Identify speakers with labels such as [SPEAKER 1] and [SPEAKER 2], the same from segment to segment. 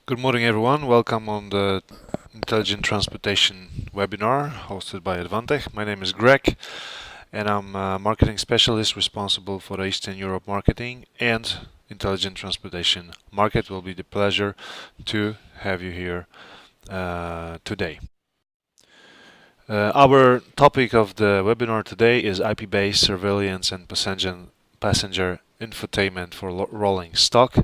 [SPEAKER 1] Good morning, everyone. Welcome on the Intelligent Transportation webinar hosted by Advantech. My name is Greg, and I'm a marketing specialist responsible for the Eastern Europe marketing and Intelligent Transportation market. It will be the pleasure to have you here today. Our topic of the webinar today is IP-based surveillance and passenger infotainment for rolling stock.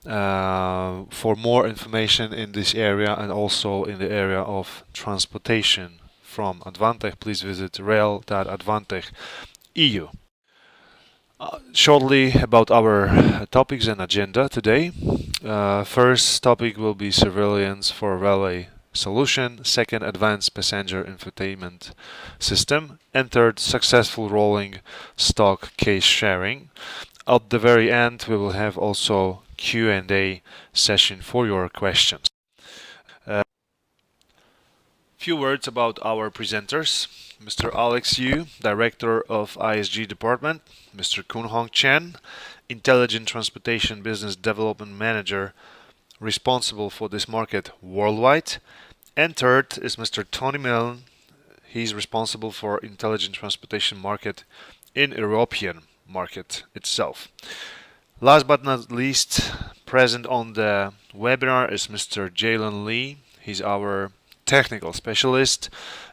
[SPEAKER 1] For more information in this area and also in the area of transportation from Advantech, please visit rail.advantech.eu. Shortly about our topics and agenda today. First topic will be surveillance for railway solution, second advanced passenger infotainment system, and third successful rolling stock case sharing. At the very end we will have also Q&A session for your questions. Few words about our presenters. Mr. Alex Yu, Director of ISG Department, Mr. Kunhong Chen, Intelligent Transportation Business Development Manager responsible for this market worldwide, and third is Mr. Tony Milne. He's responsible for Intelligent Transportation market in European market itself. Last but not least, present on the webinar is Mr. Jalen Lee. He's our technical specialist,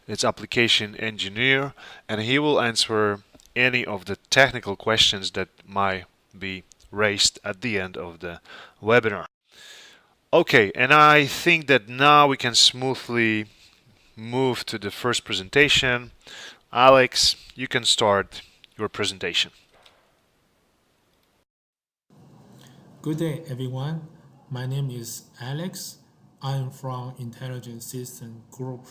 [SPEAKER 1] it's application engineer, and he will answer any of the technical questions that might be raised at the end of the webinar. Okay, and I think that now we can smoothly move to the first presentation. Alex, you can start your presentation.
[SPEAKER 2] Good day, everyone. My name is Alex. I'm from Intelligent System Group,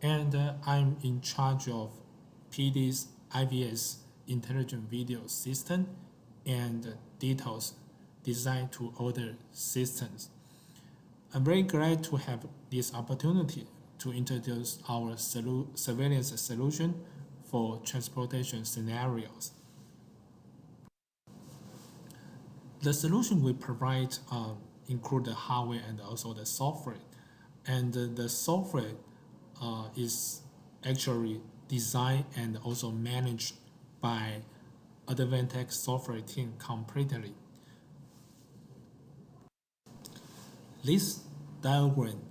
[SPEAKER 2] and I'm in charge of PIDS, IVS, Intelligent Video System, and DTOS, Design to Order Systems. I'm very glad to have this opportunity to introduce our surveillance solution for transportation scenarios. The solution we provide include the hardware and also the software. And the software is actually designed and also managed by Advantech software team completely. This diagram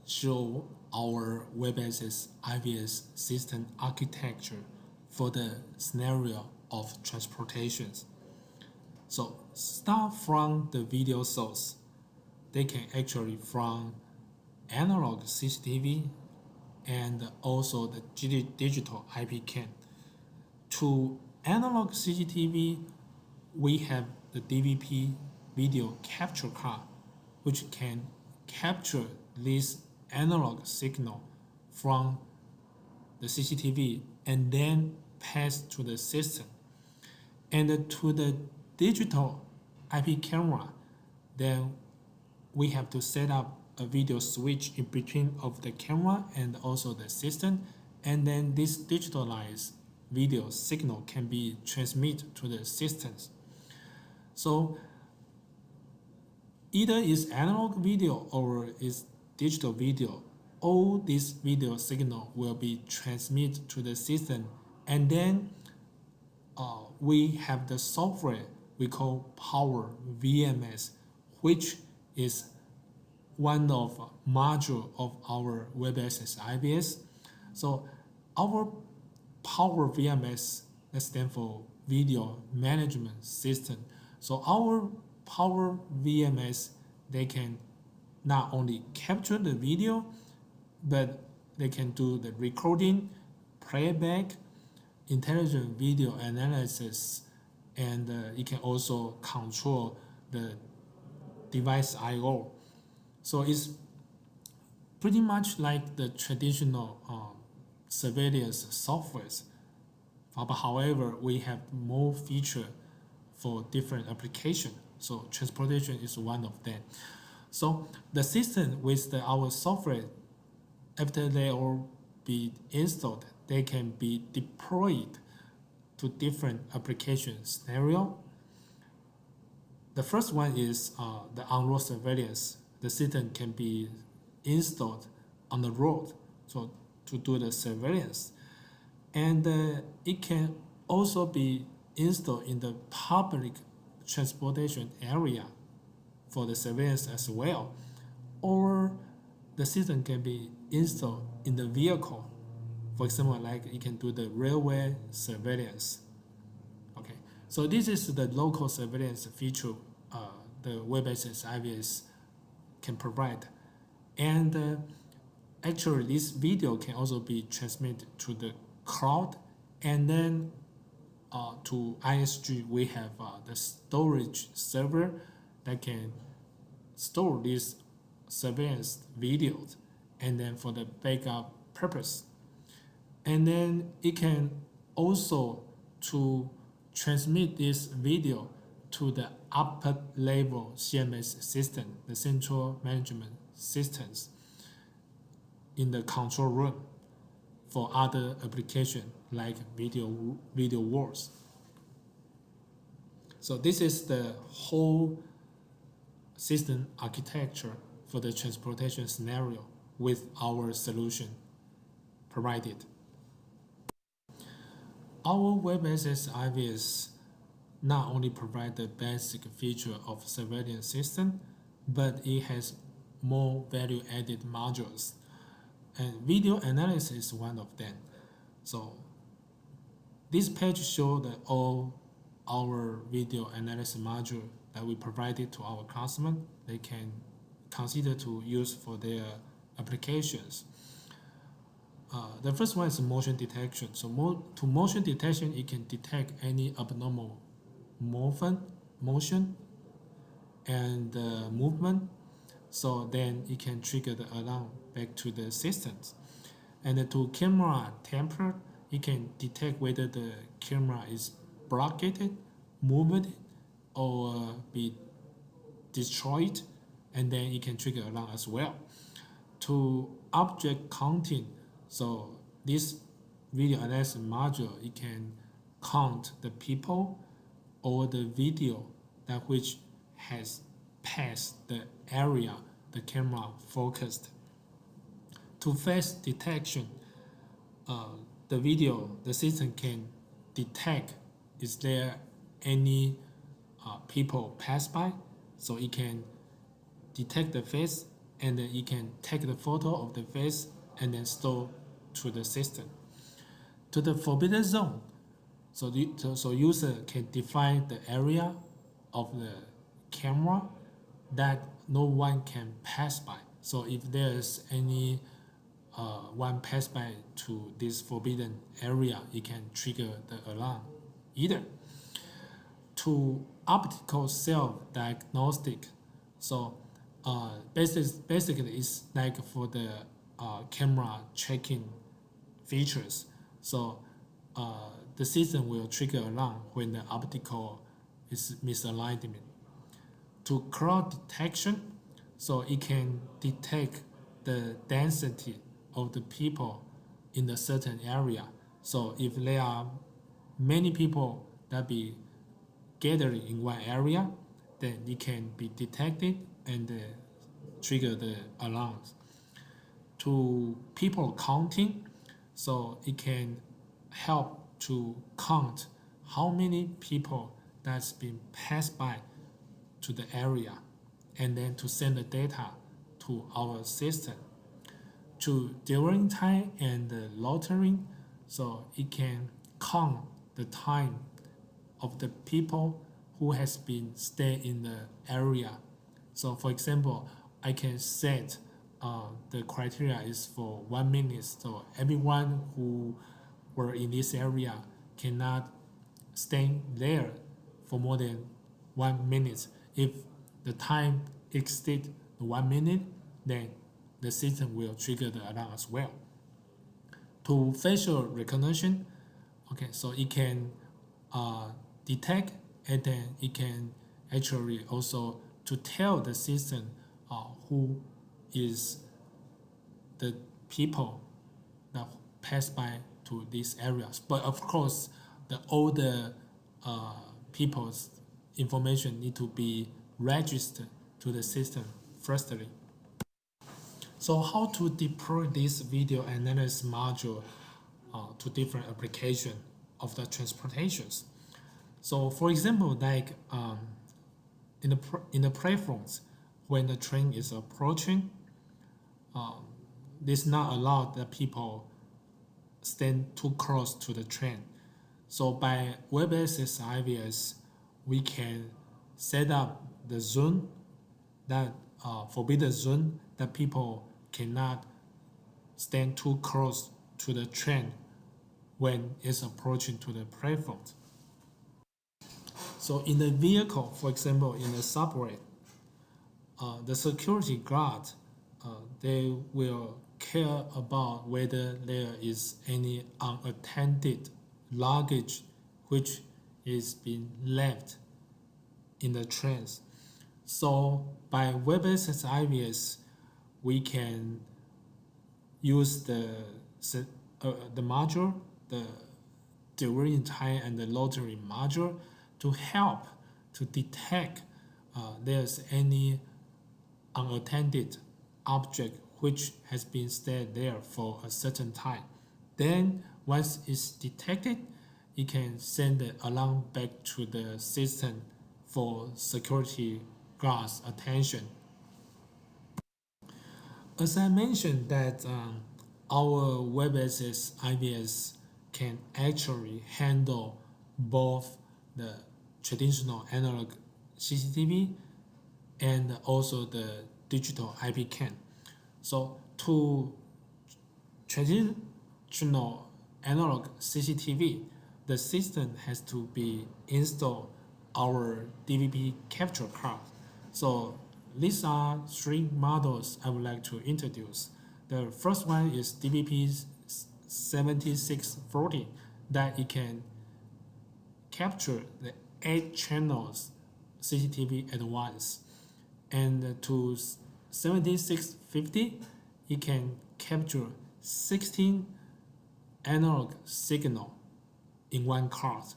[SPEAKER 2] shows our WebAccess IVS system architecture for the scenario of transportations. So start from the video source. They can actually from analog CCTV and also the digital IP cam. To analog CCTV, we have the DVP video capture card, which can capture this analog signal from the CCTV and then pass to the system. And to the digital IP camera, then we have to set up a video switch in between of the camera and also the system, and then this digitalized video signal can be transmitted to the systems. So either is analog video or is digital video, all this video signal will be transmitted to the system, and then we have the software we call Power VMS, which is one of module of our WebAccess IVS. So our Power VMS, that stands for Video Management System. So our Power VMS, they can not only capture the video, but they can do the recording, playback, intelligent video analysis, and it can also control the device I/O. So it's pretty much like the traditional surveillance softwares. But however, we have more feature for different applications. So transportation is one of them. So the system with our software, after they all be installed, they can be deployed to different application scenario. The first one is the on-road surveillance. the system can be installed on the road, so to do the surveillance. And it can also be installed in the public transportation area for the surveillance as well. Or the system can be installed in the vehicle. For example, like you can do the railway surveillance. Okay, so this is the local surveillance feature the WebAccess IVS can provide. And actually, this video can also be transmitted to the cloud, and then to ISG, we have the storage server that can store these surveillance videos, and then for the backup purpose. And then it can also to transmit this video to the upper level CMS system, the central management systems in the control room for other applications like video walls. So this is the whole system architecture for the transportation scenario with our solution provided. Our WebAccess IVS not only provide the basic feature of surveillance system, but it has more value-added modules, and video analysis is one of them. So this page shows that all our video analysis module that we provided to our customer, they can consider to use for their applications. The first one is motion detection. So to motion detection, it can detect any abnormal motion and movement. So then it can trigger the alarm back to the systems. And to camera tamper, it can detect whether the camera is blocked, moved, or be destroyed, and then it can trigger alarm as well. To object counting, so this video analysis module, it can count the people or the video that which has passed the area the camera focused. To face detection, the system can detect is there any people pass by, so it can detect the face, and then it can take the photo of the face and then store to the system. To the forbidden zone, so user can define the area of the camera that no one can pass by. So if there's any one pass by to this forbidden area, it can trigger the alarm either. To optical self-diagnostic, so basically it's like for the camera checking features. So the system will trigger alarm when the optical is misalignment. To crowd detection, so it can detect the density of the people in a certain area. So if there are many people that be gathering in one area, then it can be detected and trigger the alarms. To people counting, so it can help to count how many people that's been passed by to the area, and then to send the data to our system. To dwelling time and loitering, so it can count the time of the people who has been stay in the area. So for example, I can set the criteria is for 1 minute. So everyone who were in this area cannot stay there for more than 1 minute. If the time exceeds 1 minute, then the system will trigger the alarm as well. To facial recognition, okay, so it can detect, and then it can actually also to tell the system who is the people that pass by to these areas. But of course, all the people's information need to be registered to the system firstly. So how to deploy this video analysis module to different application of the transportations. So for example, like in the platforms, when the train is approaching, this not allow the people stand too close to the train. So by WebAccess IVS, we can set up the zone that forbidden zone that people cannot stand too close to the train when it's approaching to the platform. So in the vehicle, for example, in the subway, the security guard, they will care about whether there is any unattended luggage which is being left in the trains. So by WebAccess IVS, we can use the module, the delivery time and the lottery module to help to detect there's any unattended object which has been stayed there for a certain time. Then once it's detected, it can send the alarm back to the system for security guards' attention. As I mentioned that our WebAccess IVS can actually handle both the traditional analog CCTV and also the digital IP cam. So to traditional analog CCTV, the system has to be installed our DVB capture card. So these are three models I would like to introduce. The first one is DVP 7640, that it can capture the 8 channels CCTV at once. And to 7650, it can capture 16 analog signal in one card.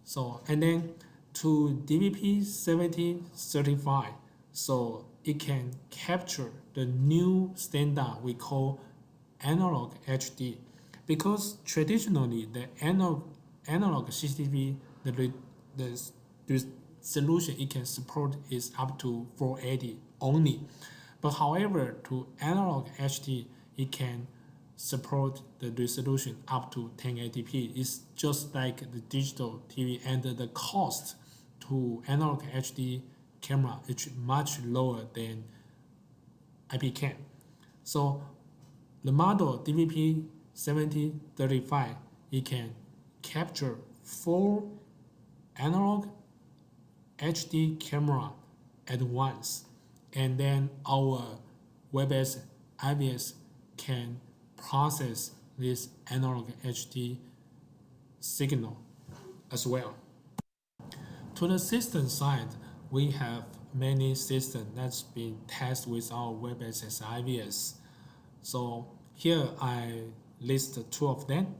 [SPEAKER 2] So, and then to DVP 7035, so it can capture the new standard we call analog HD, because traditionally the analog CCTV, the solution it can support is up to 480 only. But however, to analog HD, it can support the resolution up to 1080p. It's just like the digital TV, and the cost to analog HD camera is much lower than IP cam. So the model DVP 7035, it can capture 4 analog HD camera at once, and then our WebAccess IVS can process this analog HD signal as well. To the system side, we have many systems that's been tested with our WebAccess IVS. So here I list 2 of them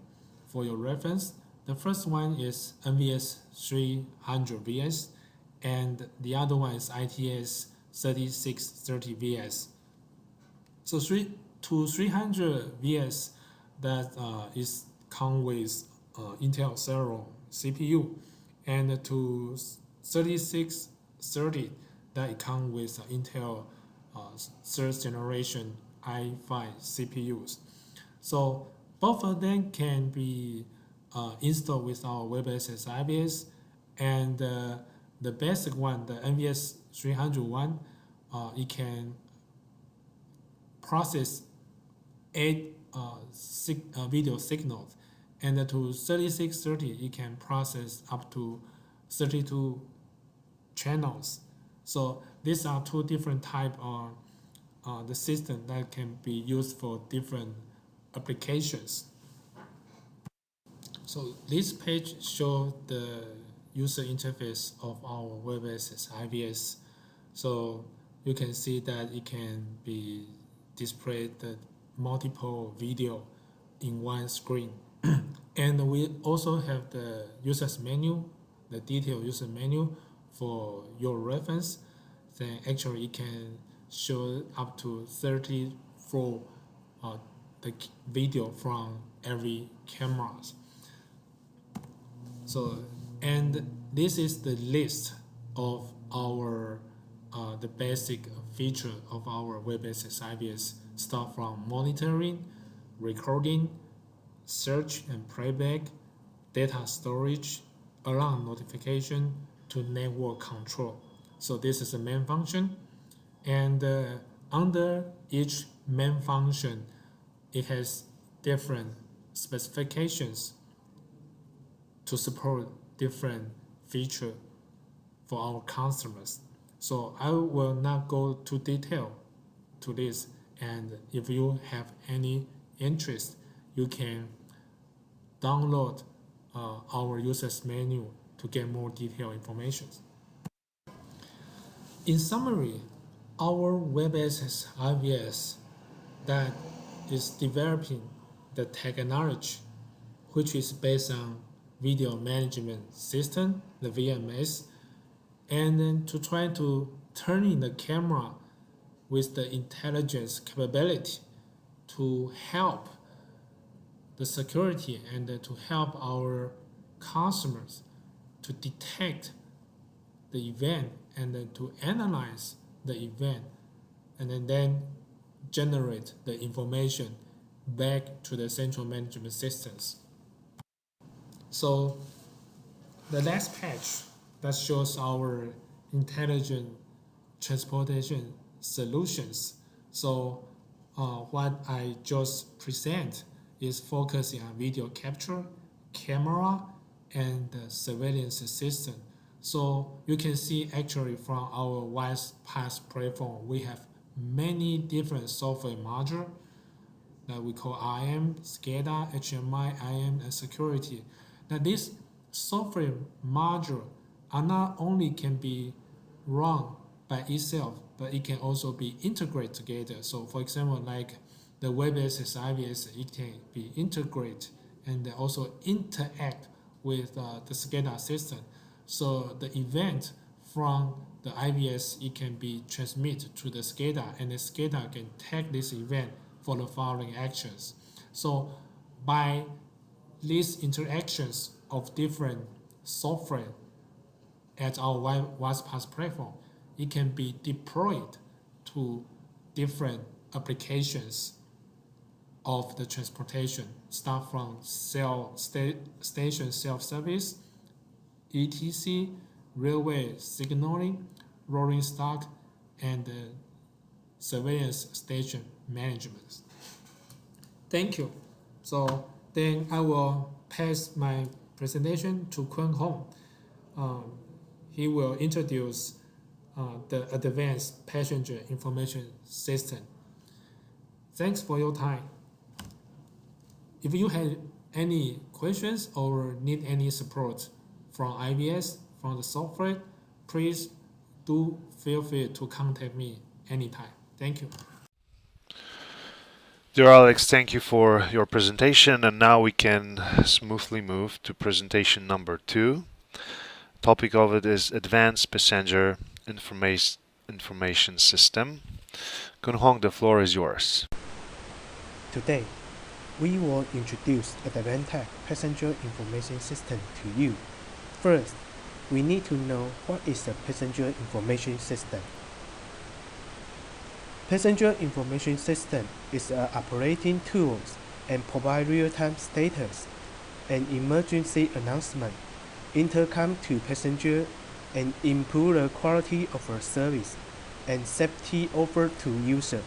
[SPEAKER 2] for your reference. The first one is NVS 300VS, and the other one is ITS 3630VS. So 300VS, that is come with Intel Celeron CPU, and to 3630, that it comes with Intel 3rd generation i5 CPUs. So both of them can be installed with our WebAccess IVS, and the basic one, the NVS 301, it can process 8 video signals, and to 3630, it can process up to 32 channels. So these are 2 different types of the system that can be used for different applications. So this page shows the user interface of our WebAccess IVS. So you can see that it can be displayed the multiple video in one screen. And we also have the user's menu, the detailed user menu for your reference. Then actually it can show up to 34 the video from every cameras. So, and this is the list of our the basic feature of our WebAccess IBS, start from monitoring, recording, search and playback, data storage, alarm notification to network control. So this is the main function, and under each main function, it has different specifications to support different feature for our customers. So I will not go too detailed to this, and if you have any interest, you can download our users manual to get more detailed information. In summary, our WebAccess IVS that is developing the technology which is based on video management system, the VMS, and then to try to turn in the camera with the intelligence capability to help the security and to help our customers to detect the event and then to analyze the event and then generate the information back to the central management systems. So the last page that shows our intelligent transportation solutions. So what I just present is focusing on video capture, camera, and the surveillance system. So you can see actually from our WebAccess platform, we have many different software modules that we call IM, SCADA, HMI, IM, and security. Now these software modules are not only can be run by itself, but it can also be integrated together. So for example, like the WebAccess IVS, it can be integrated and also interact with the SCADA system. So the event from the IVS, it can be transmitted to the SCADA, and the SCADA can take this event for the following actions. So by these interactions of different software at our WebAccess platform, it can be deployed to different applications of the transportation, start from station self-service, ETC, railway signaling, rolling stock, and surveillance station management. Thank you. So then I will pass my presentation to Kunhong. He will introduce the advanced passenger information system. Thanks for your time. If you have any questions or need any support from IVS, from the software, please do feel free to contact me anytime. Thank you.
[SPEAKER 1] Dear Alex, thank you for your presentation, and now we can smoothly move to presentation number 2. Topic of it is Advanced Passenger Information System. Kunhong, the floor is yours.
[SPEAKER 3] Today, we will introduce Advantech Passenger Information System to you. First, we need to know what is a passenger information system. Passenger information system is an operating tool and provide real-time status and emergency announcement, intercom to passenger, and improve the quality of our service and safety offered to user.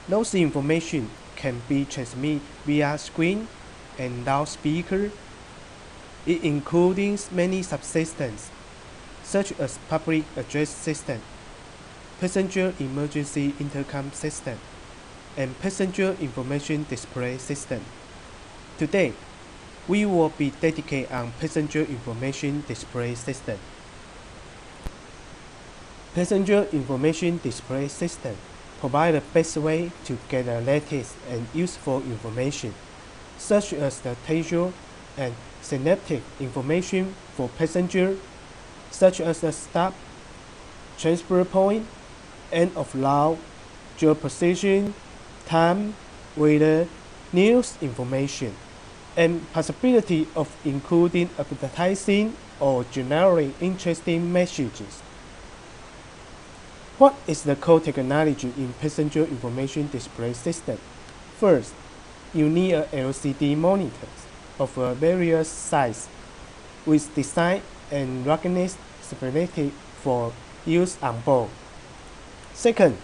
[SPEAKER 3] Those information can be transmitted via screen and loudspeaker. It includes many subsystems, such as public address system, passenger emergency intercom system, and passenger information display system. Today, we will be dedicated on passenger information display system. Passenger information display system provide the best way to get the latest and useful information, such as the textual and synaptic information for passenger, such as the stop, transfer point, and of law, geoposition, time, weather, news information, and possibility of including advertising or generating interesting messages. What is the core technology in passenger information display system? First, you need a LCD monitor of various size with design and ruggedness specific for use on board. Second,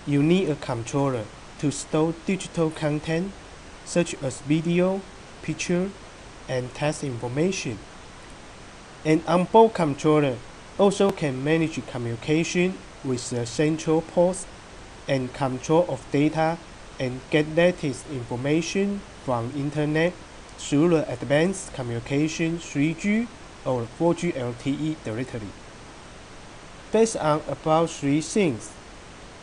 [SPEAKER 3] you need a controller to store digital content such as video, picture, and text information. An onboard controller also can manage communication with the central ports and control of data and get latest information from Internet through the advanced communication 3G or 4G LTE directly. Based on about three things,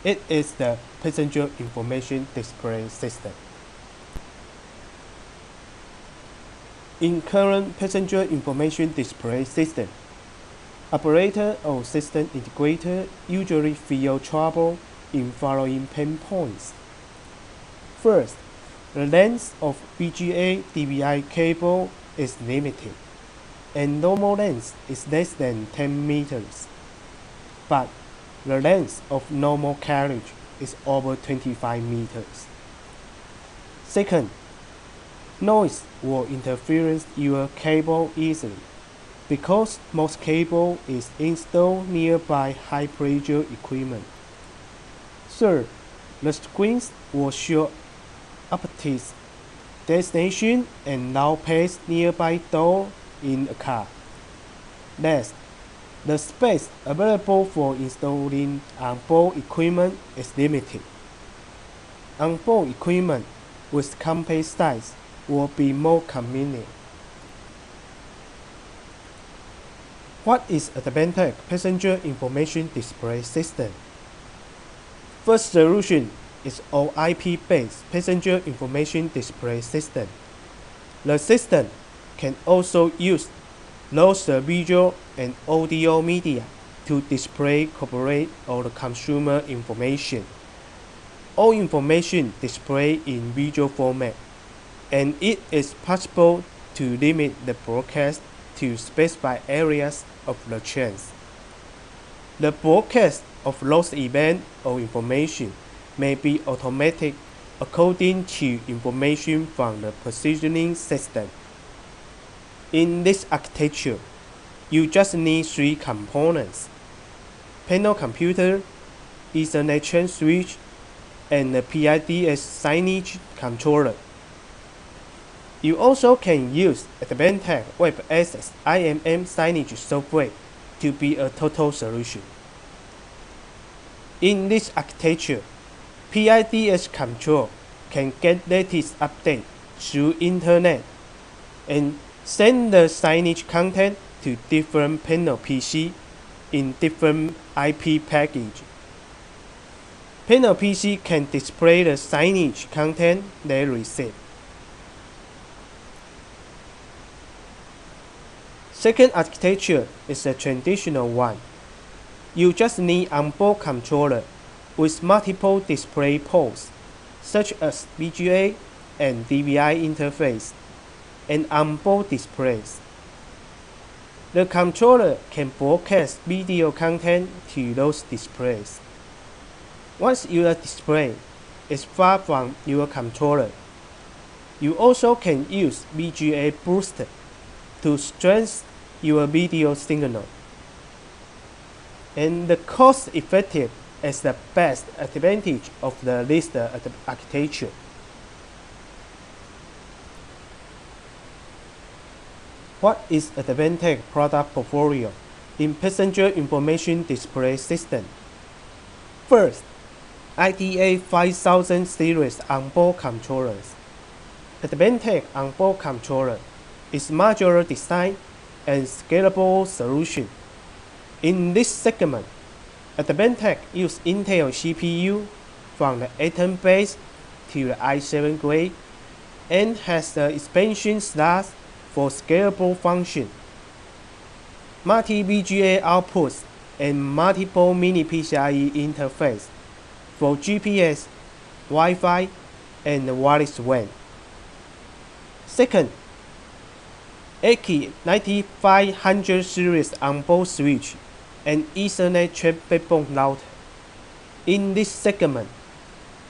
[SPEAKER 3] it is the passenger information display system. In current passenger information display system, operator or system integrator usually feel trouble in following pain points. First, the length of VGA DVI cable is limited, and normal length is less than 10 meters. But the length of normal carriage is over 25 meters. Second, noise will interfere your cable easily because most cable is installed nearby high-pressure equipment. Third, the screens will show updates, destination, and now pace nearby door in a car. Last, the space available for installing onboard equipment is limited. Onboard equipment with compact size will be more convenient. What is Advantech passenger information display system? First solution is all IP-based passenger information display system. The system can also use those visual and audio media to display corporate or consumer information. All information displayed in visual format, and it is possible to limit the broadcast to specified areas of the chains. The broadcast of those events or information may be automatic according to information from the positioning system. In this architecture, you just need three components: panel computer, Ethernet chain switch, and the PIDS signage controller. You also can use Advantech WebAccess IMM signage software to be a total solution. In this architecture, PIDS control can get latest update through Internet and send the signage content to different panel PC in different IP package. Panel PC can display the signage content they receive. Second architecture is a traditional one. You just need onboard controller with multiple display ports, such as VGA and DVI interface, and onboard displays. The controller can broadcast video content to those displays. Once your display is far from your controller, you also can use VGA booster to strengthen your video signal. And the cost-effective is the best advantage of the listed architecture. What is Advantech product portfolio in passenger information display system? First, IDA 5000 series onboard controllers. Advantech onboard controller is modular design and scalable solution. In this segment, Advantech uses Intel CPU from the A10 base to the i7 grade and has the expansion slots for scalable function. Multi-VGA outputs and multiple mini PCIe interface for GPS, Wi-Fi, and wireless WAN. Second, AKI 9500 series onboard switch and Ethernet Chen backbone router. In this segment,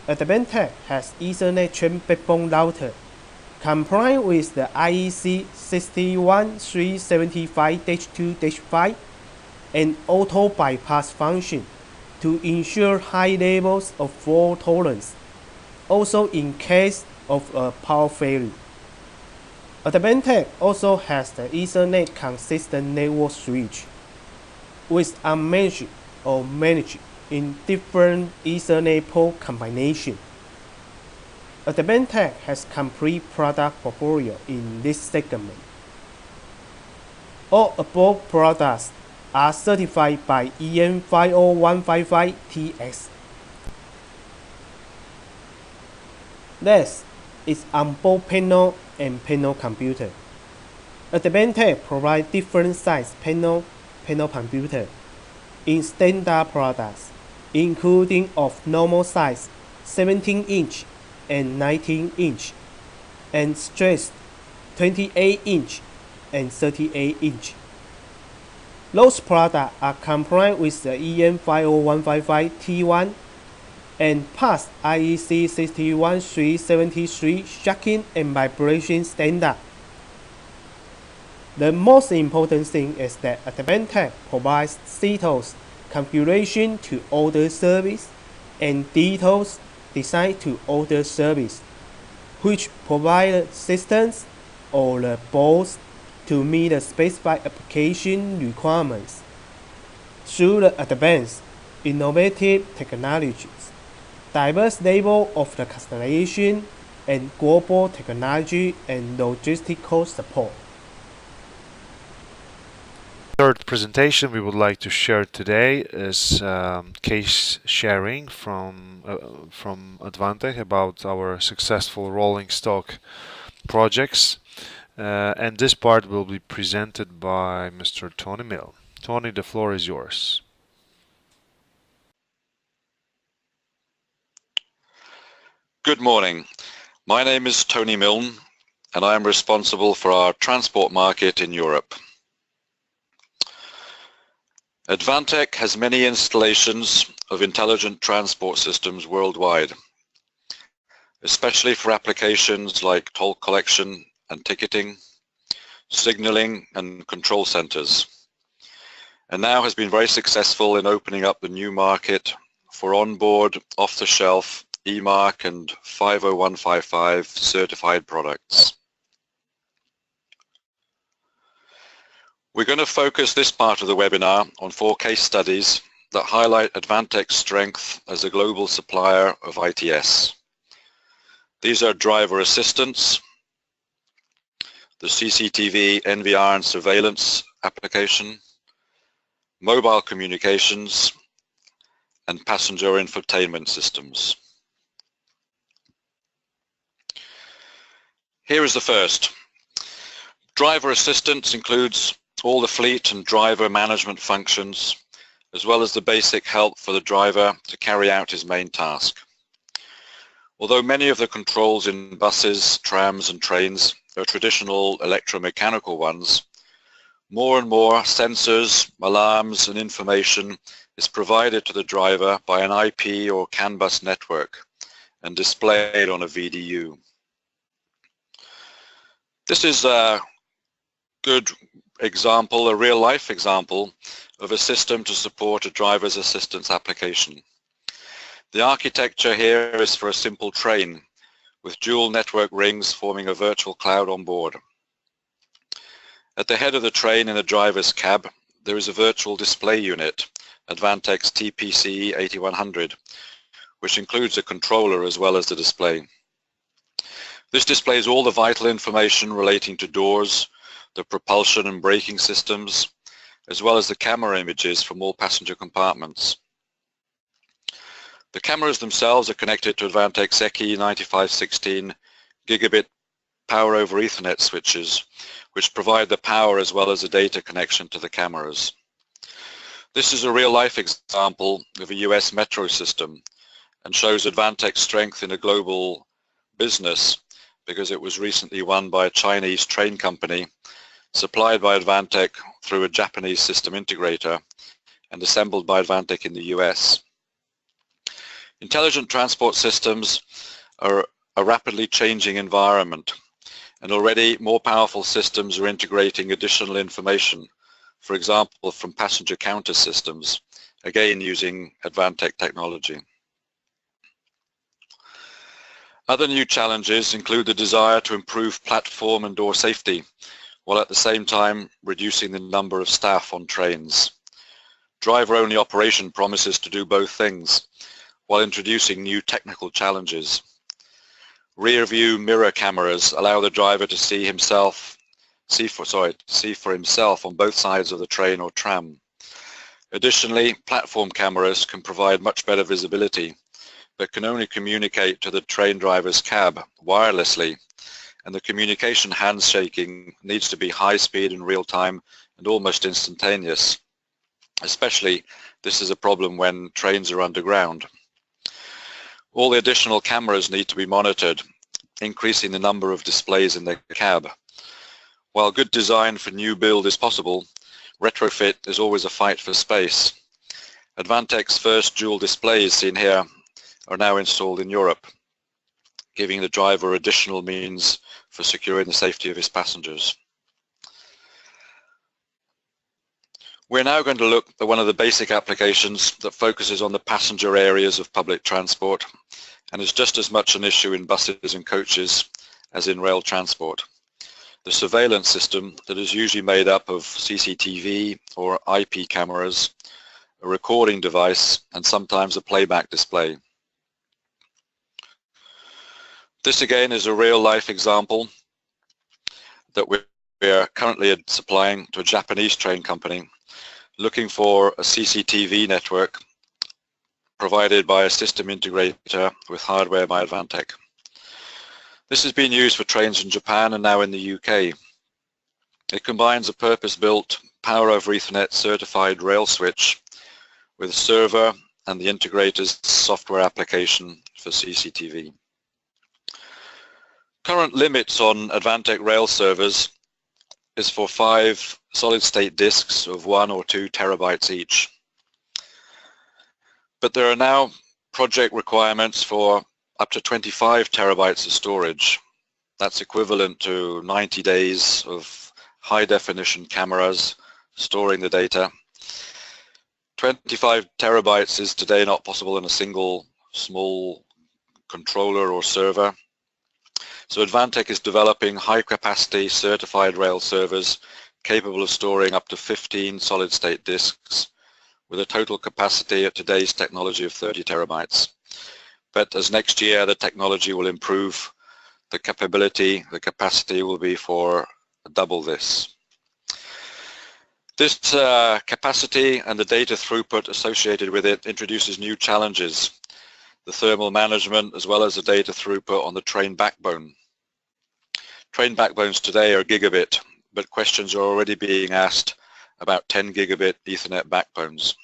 [SPEAKER 3] Advantech has Ethernet Chen backbone router complying with the IEC 61375-2-5 and auto bypass function to ensure high levels of fault tolerance, also in case of a power failure. Advantech also has the Ethernet consistent network switch, with unmanaged or managed in different Ethernet port combination. Advantech has complete product portfolio in this segment. All above products are certified by EN 50155 TS. Next is onboard panel and panel computer. Advantech provides different size panel computer in standard products, including of normal size 17-inch and 19-inch, and stretched 28-inch and 38-inch. Those products are compliant with the EN 50155 T1 and pass IEC 61373 shocking and vibration standard. The most important thing is that Advantech provides DTOS configuration to order service and DTOS designed to order service, which provide systems or the boards to meet the specified application requirements. Through the advanced, innovative technologies, diverse level of the customization, and global technology and logistical support.
[SPEAKER 1] Third presentation we would like to share today is case sharing from Advantech about our successful rolling stock projects, and this part will be presented by Mr. Tony Milne. Tony, the floor is yours.
[SPEAKER 4] Good morning. My name is Tony Milne, and I am responsible for our transport market in Europe. Advantech has many installations of intelligent transport systems worldwide, especially for applications like toll collection and ticketing, signaling and control centers, and now has been very successful in opening up the new market for onboard, off-the-shelf, EMARC and 50155 certified products. We're going to focus this part of the webinar on 4 case studies that highlight Advantech's strength as a global supplier of ITS. These are driver assistance, the CCTV, NVR and surveillance application, mobile communications, and passenger infotainment systems. Here is the first. Driver assistance includes all the fleet and driver management functions, as well as the basic help for the driver to carry out his main task. Although many of the controls in buses, trams and trains are traditional electromechanical ones, more and more sensors, alarms and information is provided to the driver by an IP or CAN bus network and displayed on a VDU. This is a good example, a real-life example of a system to support a driver's assistance application. The architecture here is for a simple train with dual network rings forming a virtual cloud on board. At the head of the train in the driver's cab, there is a virtual display unit, Advantech's TPC 8100, which includes a controller as well as the display. This displays all the vital information relating to doors, the propulsion and braking systems, as well as the camera images from all passenger compartments. The cameras themselves are connected to Advantech's ECI 9516 gigabit power over Ethernet switches, which provide the power as well as the data connection to the cameras. This is a real-life example of a US metro system and shows Advantech's strength in a global business because it was recently won by a Chinese train company, supplied by Advantech through a Japanese system integrator, and assembled by Advantech in the US. Intelligent transport systems are a rapidly changing environment, and already more powerful systems are integrating additional information, for example from passenger counter systems, again using Advantech technology. Other new challenges include the desire to improve platform and door safety, while at the same time reducing the number of staff on trains. Driver-only operation promises to do both things, while introducing new technical challenges. Rear-view mirror cameras allow the driver to see for himself on both sides of the train or tram. Additionally, platform cameras can provide much better visibility, but can only communicate to the train driver's cab wirelessly, and the communication handshaking needs to be high speed in real time and almost instantaneous. Especially, this is a problem when trains are underground. All the additional cameras need to be monitored, increasing the number of displays in the cab. While good design for new build is possible, retrofit is always a fight for space. Advantech's first dual displays seen here are now installed in Europe, giving the driver additional means for securing the safety of his passengers. We're now going to look at one of the basic applications that focuses on the passenger areas of public transport and is just as much an issue in buses and coaches as in rail transport. The surveillance system that is usually made up of CCTV or IP cameras, a recording device, and sometimes a playback display. This again is a real-life example that we are currently supplying to a Japanese train company looking for a CCTV network provided by a system integrator with hardware by Advantech. This has been used for trains in Japan and now in the UK. It combines a purpose-built Power over Ethernet certified rail switch with a server and the integrator's software application for CCTV. Current limits on Advantech rail servers is for 5 solid-state disks of 1 or 2 terabytes each. But there are now project requirements for up to 25 terabytes of storage. That's equivalent to 90 days of high-definition cameras storing the data. 25 terabytes is today not possible in a single small controller or server. So Advantech is developing high-capacity certified rail servers capable of storing up to 15 solid-state disks with a total capacity at today's technology of 30 terabytes. But as next year the technology will improve, the capacity will be for double this. This capacity and the data throughput associated with it introduces new challenges, the thermal management as well as the data throughput on the train backbone. Train backbones today are gigabit, but questions are already being asked about 10 gigabit Ethernet backbones,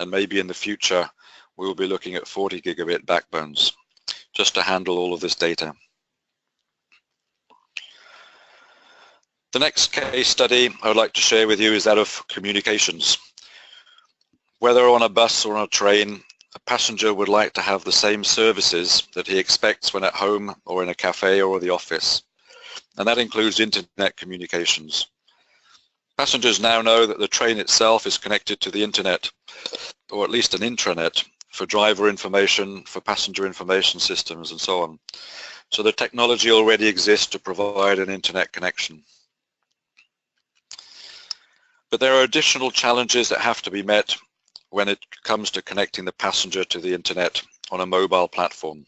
[SPEAKER 4] and maybe in the future we will be looking at 40 gigabit backbones just to handle all of this data. The next case study I would like to share with you is that of communications. Whether on a bus or on a train, a passenger would like to have the same services that he expects when at home or in a cafe or the office, and that includes internet communications. Passengers now know that the train itself is connected to the internet, or at least an intranet, for driver information, for passenger information systems, and so on. So the technology already exists to provide an internet connection. But there are additional challenges that have to be met when it comes to connecting the passenger to the internet on a mobile platform.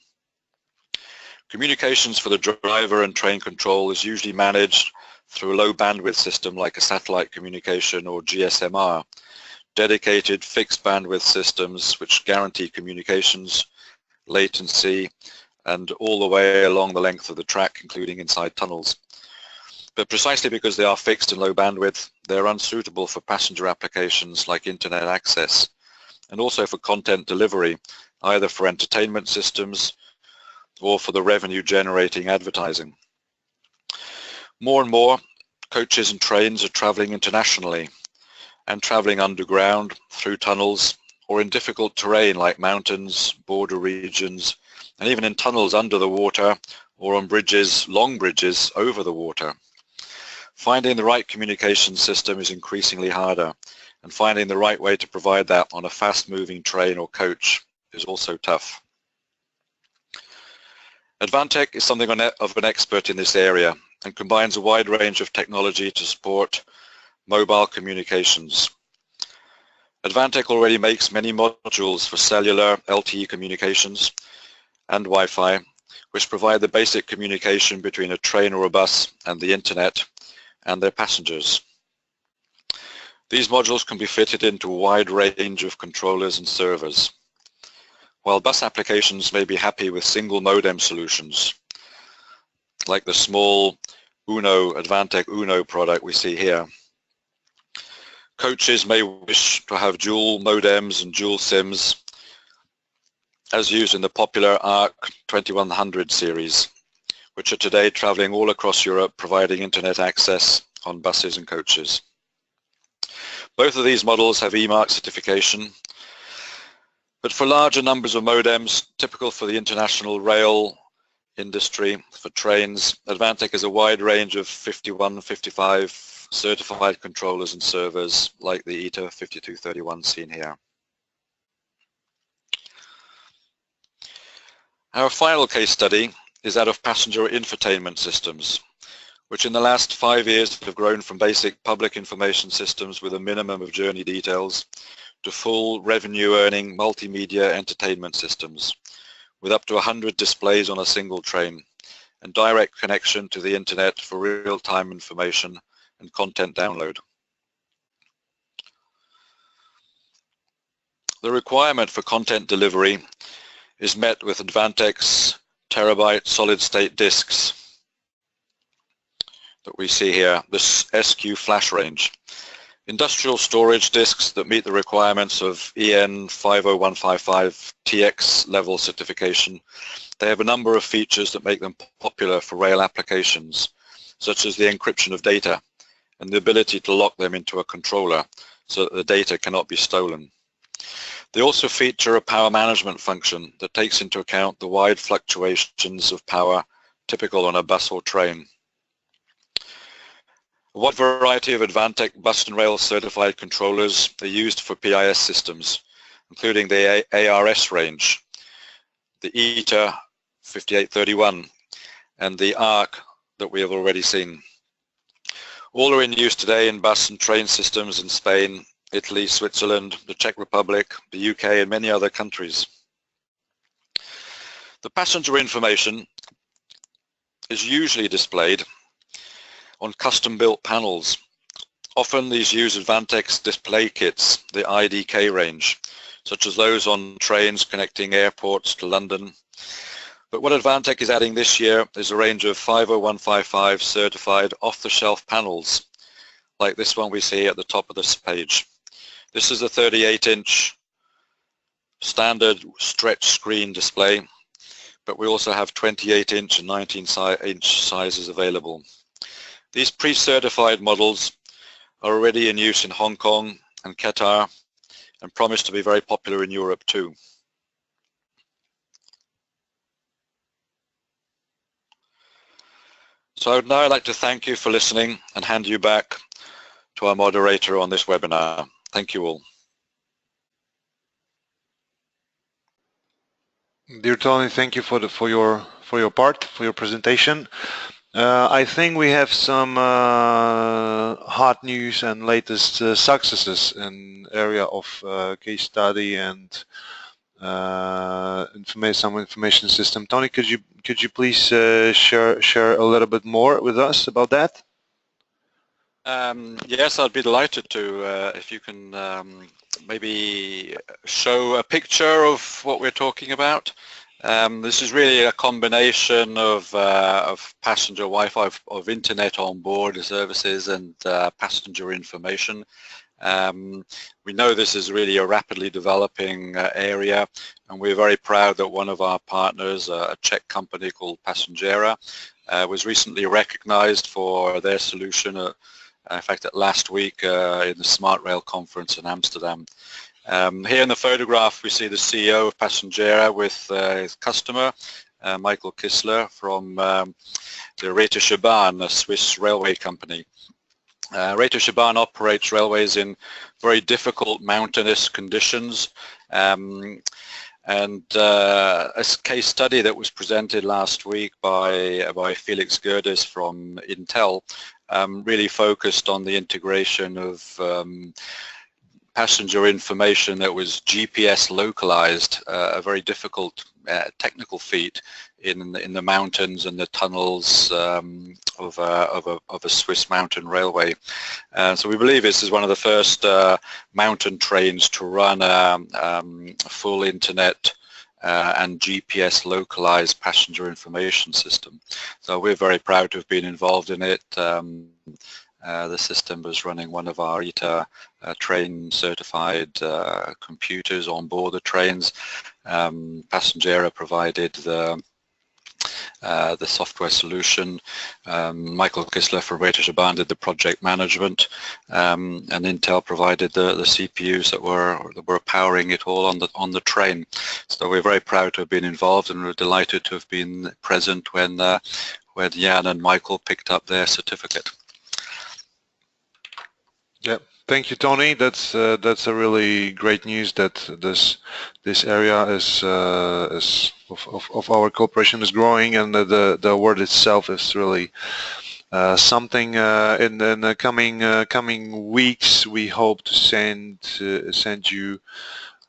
[SPEAKER 4] Communications for the driver and train control is usually managed through a low bandwidth system like a satellite communication or GSMR, dedicated fixed bandwidth systems which guarantee communications, latency, and all the way along the length of the track, including inside tunnels. But precisely because they are fixed and low bandwidth, they're unsuitable for passenger applications like internet access, and also for content delivery, either for entertainment systems or for the revenue generating advertising. More and more, coaches and trains are traveling internationally and traveling underground, through tunnels, or in difficult terrain like mountains, border regions, and even in tunnels under the water or on bridges, long bridges over the water. Finding the right communication system is increasingly harder, and finding the right way to provide that on a fast-moving train or coach is also tough. Advantech is something of an expert in this area and combines a wide range of technology to support mobile communications. Advantech already makes many modules for cellular LTE communications and Wi-Fi, which provide the basic communication between a train or a bus and the internet and their passengers. These modules can be fitted into a wide range of controllers and servers, while bus applications may be happy with single modem solutions, like the small Advantech Uno product we see here. Coaches may wish to have dual modems and dual SIMs, as used in the popular ARC 2100 series, which are today traveling all across Europe, providing internet access on buses and coaches. Both of these models have EMARC certification, but for larger numbers of modems, typical for the international rail industry, for trains, Advantech has a wide range of 51, 55 certified controllers and servers like the ETA 5231 seen here. Our final case study is that of passenger infotainment systems, which in the last 5 years have grown from basic public information systems with a minimum of journey details to full revenue-earning multimedia entertainment systems with up to 100 displays on a single train and direct connection to the internet for real-time information and content download. The requirement for content delivery is met with Advantech's terabyte solid-state disks that we see here, this SQ flash range. Industrial storage disks that meet the requirements of EN 50155 TX level certification. They have a number of features that make them popular for rail applications, such as the encryption of data and the ability to lock them into a controller so that the data cannot be stolen. They also feature a power management function that takes into account the wide fluctuations of power typical on a bus or train. A wide variety of Advantech bus and rail certified controllers are used for PIDS systems, including the ARS range, the ETA 5831, and the ARC that we have already seen. All are in use today in bus and train systems in Spain, Italy, Switzerland, the Czech Republic, the UK, and many other countries. The passenger information is usually displayed on custom-built panels. Often these use Advantech's display kits, the IDK range, such as those on trains connecting airports to London. But what Advantech is adding this year is a range of 50155 certified off-the-shelf panels, like this one we see at the top of this page. This is a 38-inch standard stretch screen display, but we also have 28-inch and 19-inch sizes available. These pre-certified models are already in use in Hong Kong and Qatar and promise to be very popular in Europe too. So I would now like to thank you for listening and hand you back to our moderator on this webinar. Thank you all.
[SPEAKER 1] Dear Tony, thank you for your presentation. I think we have some hot news and latest successes in area of case study and some information system. Tony, could you please share a little bit more with us about that?
[SPEAKER 4] Yes, I'd be delighted to. If you can maybe show a picture of what we're talking about. This is really a combination of passenger Wi-Fi, of internet on board services and passenger information. We know this is really a rapidly developing area, and we're very proud that one of our partners, a Czech company called Passengera, was recently recognized for their solution, in fact, last week in the Smart Rail conference in Amsterdam. Here in the photograph we see the CEO of Passengera with his customer, Michael Kissler from the Rätische Bahn, a Swiss railway company. Rätische Bahn operates railways in very difficult mountainous conditions, and a case study that was presented last week by Felix Gerdes from Intel really focused on the integration of passenger information that was GPS localized, a very difficult technical feat in the mountains and the tunnels of a Swiss mountain railway. So we believe this is one of the first mountain trains to run a full internet and GPS localized passenger information system. So we're very proud to have been involved in it. The system was running one of our ETA train certified computers on board the trains. Passengera provided the software solution. Michael Kissler from Rätische Bahn did the project management, and Intel provided the CPUs that were powering it all on the train. So we're very proud to have been involved, and we're delighted to have been present when Jan and Michael picked up their certificate.
[SPEAKER 1] Yeah, thank you, Tony. That's a really great news that this area is of our cooperation is growing, and the award itself is really something. In the coming weeks, we hope to send you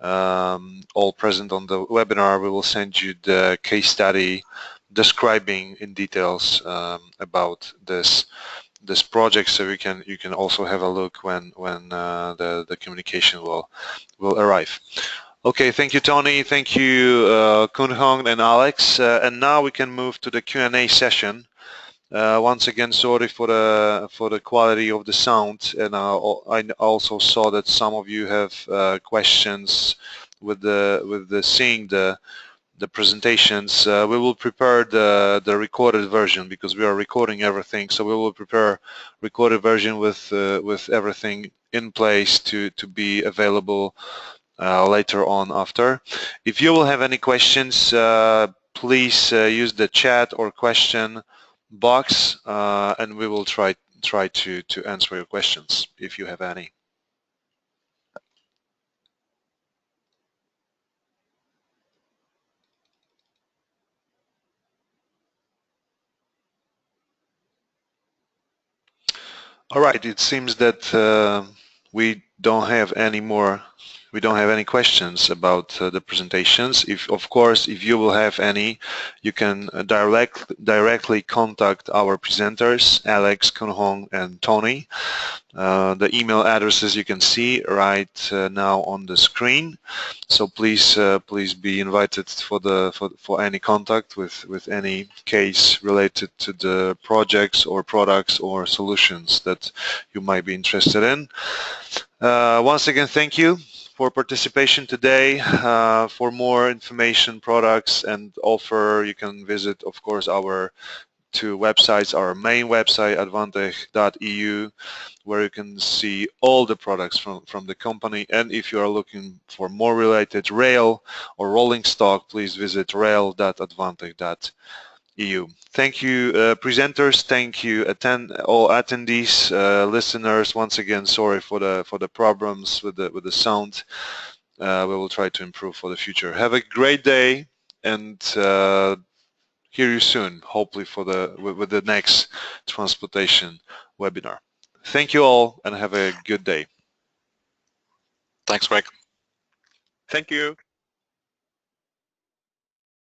[SPEAKER 1] all present on the webinar. We will send you the case study describing in details about this project, so you can also have a look when the communication will arrive. Okay, thank you, Tony. Thank you, Kunhong and Alex. And now we can move to the Q&A session. Once again, sorry for the quality of the sound, and I also saw that some of you have questions with seeing the presentations. We will prepare the recorded version because we are recording everything. So we will prepare recorded version with everything in place to be available later on after. If you will have any questions, please use the chat or question box, and we will try to answer your questions if you have any. All right, it seems that we don't have any questions about the presentations. Of course, if you will have any, you can directly contact our presenters, Alex, Kunhong, and Tony. The email addresses you can see right now on the screen. So please be invited for any contact with any case related to the projects or products or solutions that you might be interested in. Once again, thank you for participation today. For more information, products, and offer, you can visit, of course, our two websites, our main website, advantech.eu, where you can see all the products from the company. And if you are looking for more related rail or rolling stock, please visit rail.advantech.eu. Thank you, presenters. Thank you, all attendees, listeners. Once again, sorry for the problems with the sound. We will try to improve for the future. Have a great day, and hear you soon, hopefully with the next transportation webinar. Thank you all, and have a good day.
[SPEAKER 4] Thanks, Greg.
[SPEAKER 5] Thank you.